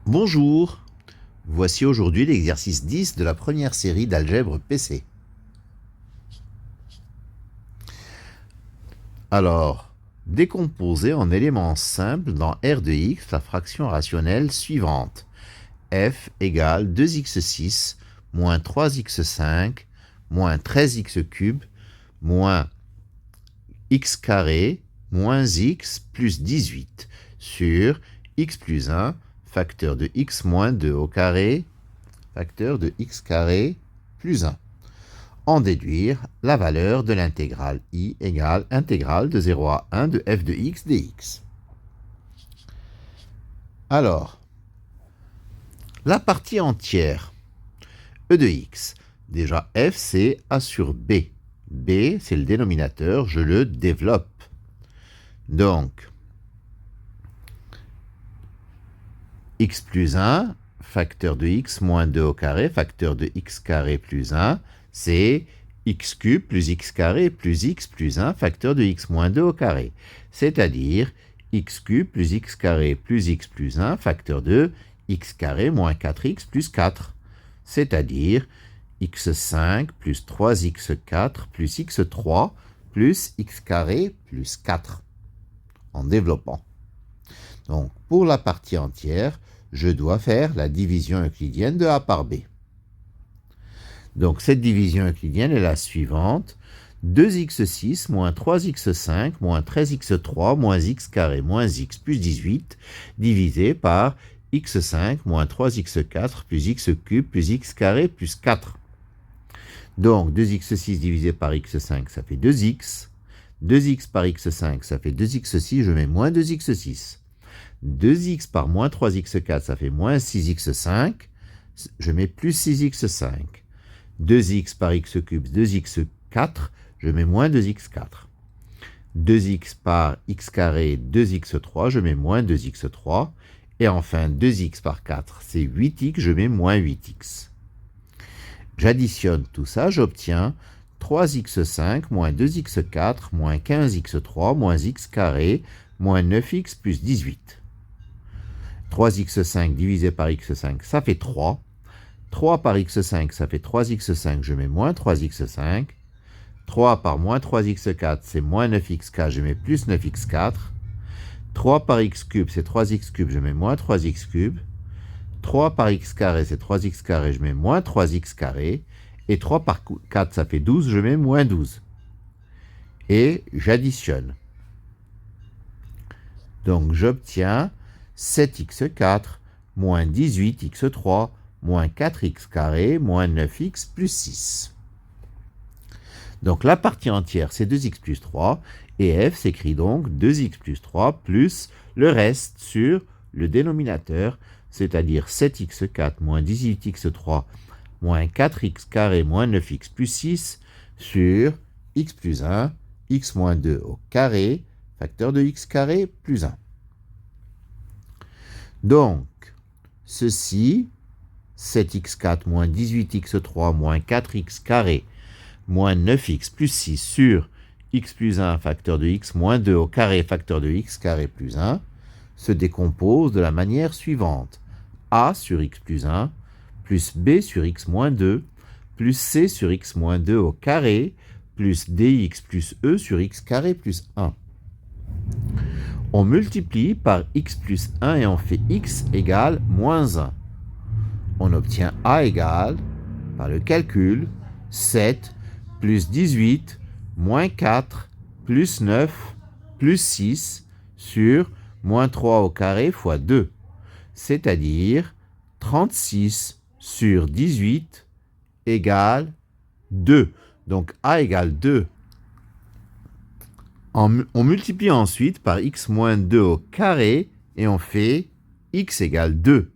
Bonjour, voici aujourd'hui l'exercice 10 de la première série d'algèbre PC. Alors, décomposez en éléments simples dans R de x la fraction rationnelle suivante. F égale 2x6 moins 3x5 moins 13x³ moins x carré moins x plus 18 sur x plus 1 facteur de x moins 2 au carré, facteur de x carré plus 1. En déduire la valeur de l'intégrale I égale intégrale de 0 à 1 de f de x dx. Alors, la partie entière, e de x, déjà f c'est a sur b. b c'est le dénominateur, je le développe. Donc, x plus 1, facteur de x moins 2 au carré, facteur de x carré plus 1, c'est x cube plus x carré plus x plus 1, facteur de x moins 2 au carré. C'est-à-dire x cube plus x carré plus x plus 1, facteur de x carré moins 4x plus 4. C'est-à-dire x5 plus 3x4 plus x3 plus x carré plus 4. En développant. Donc, pour la partie entière, je dois faire la division euclidienne de A par B. Donc, cette division euclidienne est la suivante. 2x6 moins 3x5 moins 13x3 moins x carré moins x plus 18 divisé par x5 moins 3x4 plus x cube plus x carré plus 4. Donc, 2x6 divisé par x5, ça fait 2x. 2x par x5, ça fait 2x6, je mets moins 2x6. 2x par moins 3x4, ça fait moins 6x5. Je mets plus 6x5. 2x par x cube, 2x4, je mets moins 2x4. 2x par x carré, 2x3, je mets moins 2x3. Et enfin, 2x par 4, c'est 8x, je mets moins 8x. J'additionne tout ça, j'obtiens 3x5 moins 2x4 moins 15x3 moins x carré moins 9x plus 18. 3x5 divisé par x5, ça fait 3. 3 par x5, ça fait 3x5, je mets moins 3x5. 3 par moins 3x4, c'est moins 9x4, je mets plus 9x4. 3 par x cube, c'est 3x cube, je mets moins 3x cube. 3 par x carré, c'est 3x carré, je mets moins 3x carré. Et 3 par 4, ça fait 12, je mets moins 12. Et j'additionne. Donc j'obtiens 7x4 moins 18x3 moins 4x carré moins 9x plus 6. Donc la partie entière, c'est 2x plus 3. Et f s'écrit donc 2x plus 3 plus le reste sur le dénominateur, c'est-à-dire 7x4 moins 18x3 moins 4x carré moins 9x plus 6 sur x plus 1, x moins 2 au carré, facteur de x carré plus 1. Donc, ceci, 7x4 moins 18x3 moins 4x carré moins 9x plus 6 sur x plus 1, facteur de x moins 2 au carré, facteur de x carré plus 1, se décompose de la manière suivante. A sur x plus 1 plus b sur x moins 2 plus c sur x moins 2 au carré plus dx plus e sur x carré plus 1. On multiplie par x plus 1 et on fait x égale moins 1. On obtient a égale, par le calcul, 7 plus 18 moins 4 plus 9 plus 6 sur moins 3 au carré fois 2, c'est-à-dire 36 sur 18 égale 2. Donc a égale 2. On multiplie ensuite par x moins 2 au carré et on fait x égale 2.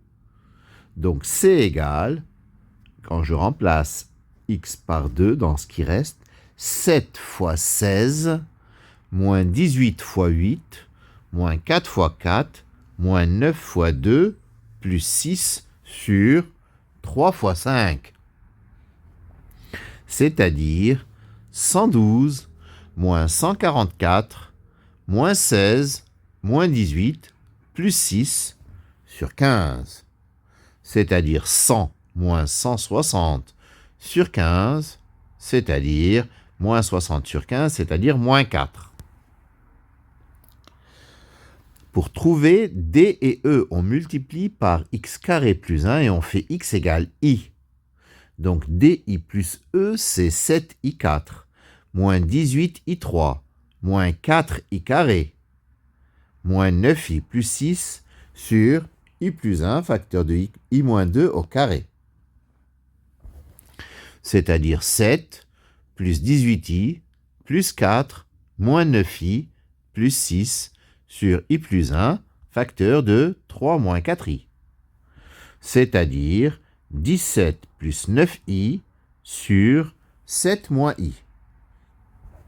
Donc c égale, quand je remplace x par 2 dans ce qui reste, 7 fois 16, moins 18 fois 8, moins 4 fois 4, moins 9 fois 2, plus 6 sur 3 fois 5. C'est-à-dire 112 moins 144, moins 16, moins 18, plus 6 sur 15. c'est-à-dire 100 moins 160 sur 15, c'est-à-dire moins 60 sur 15, c'est-à-dire moins 4. Pour trouver D et E, on multiplie par x carré plus 1 et on fait x égale i. Donc DI plus E, c'est 7i4, moins 18i3, moins 4i carré, moins 9i plus 6 sur i plus 1, facteur de i moins 2 au carré. C'est-à-dire 7 plus 18i plus 4 moins 9i plus 6 sur i plus 1, facteur de 3 moins 4i. C'est-à-dire 17 plus 9i sur 7 moins i.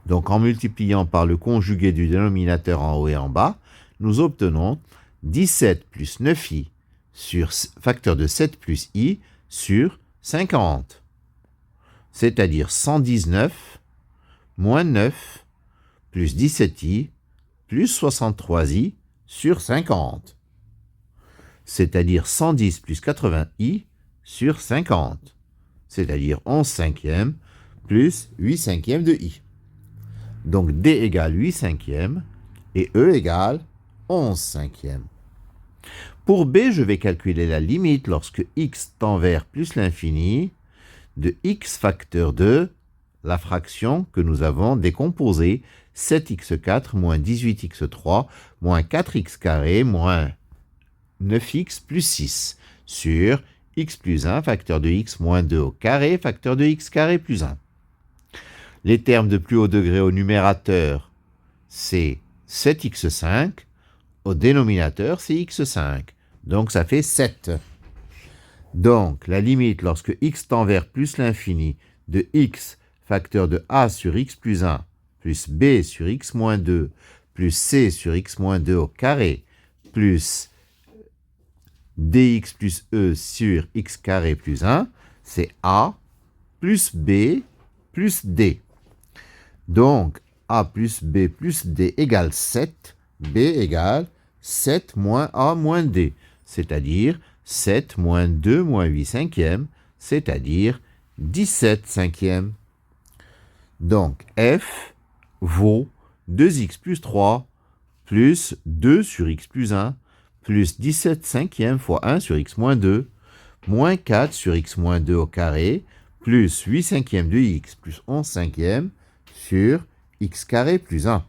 Donc en multipliant par le conjugué du dénominateur en haut et en bas, nous obtenons 17 plus 9i sur facteur de 7 plus i sur 50. C'est-à-dire 119 moins 9 plus 17i plus 63i sur 50. C'est-à-dire 110 plus 80i sur 50. C'est-à-dire 11 cinquièmes plus 8 cinquièmes de i. Donc D égale 8 cinquièmes et E égale 11 cinquièmes. Pour B, je vais calculer la limite lorsque x tend vers plus l'infini de x facteur de la fraction que nous avons décomposée, 7x4 moins 18x3 moins 4x carré moins 9x plus 6 sur x plus 1 facteur de x moins 2 au carré facteur de x carré plus 1. Les termes de plus haut degré au numérateur, c'est 7x5, au dénominateur, c'est x5. Donc ça fait 7. Donc la limite lorsque x tend vers plus l'infini de x facteur de a sur x plus 1 plus b sur x moins 2 plus c sur x moins 2 au carré plus dx plus e sur x carré plus 1, c'est a plus b plus d. Donc a plus b plus d égale 7, b égale 7 moins a moins d, c'est-à-dire 7 moins 2 moins 8 cinquièmes, c'est-à-dire 17 cinquièmes. Donc f vaut 2x plus 3 plus 2 sur x plus 1 plus 17 cinquièmes fois 1 sur x moins 2 moins 4 sur x moins 2 au carré plus 8 cinquièmes de x plus 11 cinquièmes sur x carré plus 1.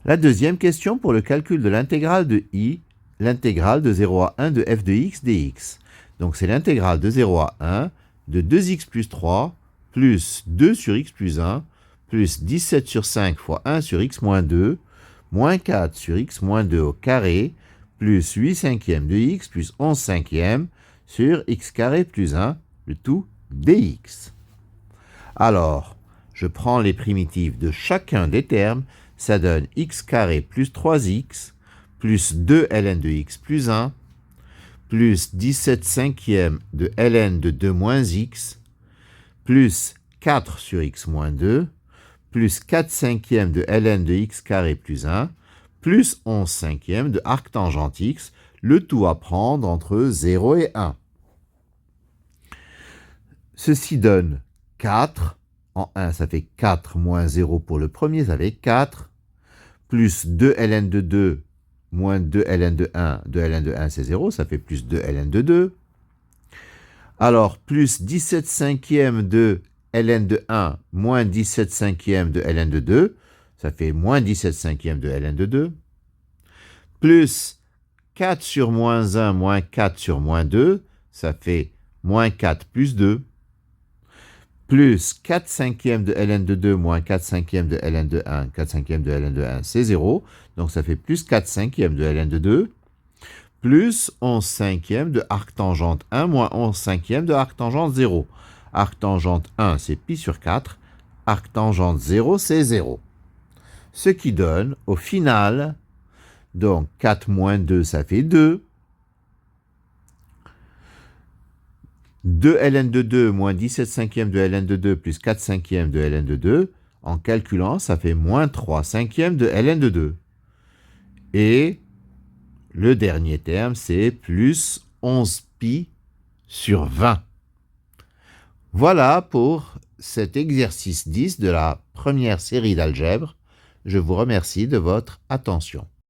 La deuxième question pour le calcul de l'intégrale de i, l'intégrale de 0 à 1 de f de x dx. Donc c'est l'intégrale de 0 à 1 de 2x plus 3 plus 2 sur x plus 1 plus 17 sur 5 fois 1 sur x moins 2 moins 4 sur x moins 2 au carré plus 8 cinquièmes de x plus 11 cinquièmes sur x carré plus 1, le tout dx. Alors, je prends les primitives de chacun des termes, ça donne x carré plus 3x plus 2 ln de x plus 1 plus 17 cinquièmes de ln de 2 moins x plus 4 sur x moins 2 plus 4 cinquièmes de ln de x carré plus 1 plus 11 cinquièmes de arctangente x, le tout à prendre entre 0 et 1. Ceci donne 4, en 1 ça fait 4 moins 0 pour le premier, ça fait 4, plus 2 ln de 2 moins 2 ln de 1, 2 ln de 1 c'est 0, ça fait plus 2 ln de 2. Alors, plus 17 cinquièmes de ln de 1 moins 17 cinquièmes de ln de 2, ça fait moins 17 cinquièmes de ln de 2. Plus 4 sur moins 1 moins 4 sur moins 2, ça fait moins 4 plus 2. Plus 4 cinquièmes de ln de 2 moins 4 cinquièmes de ln de 1, 4 cinquièmes de ln de 1, c'est 0. Donc ça fait plus 4 cinquièmes de ln de 2, plus 11 cinquièmes de arctangente 1 moins 11 cinquièmes de arctangente 0. Arctangente 1, c'est pi sur 4. Arctangente 0, c'est 0. Ce qui donne, au final, donc 4 moins 2, ça fait 2. 2 ln de 2 moins 17 cinquièmes de ln de 2 plus 4 cinquièmes de ln de 2, en calculant, ça fait moins 3 cinquièmes de ln de 2. Et Le dernier terme, c'est plus 11pi sur 20. Voilà pour cet exercice 10 de la première série d'algèbre. Je vous remercie de votre attention.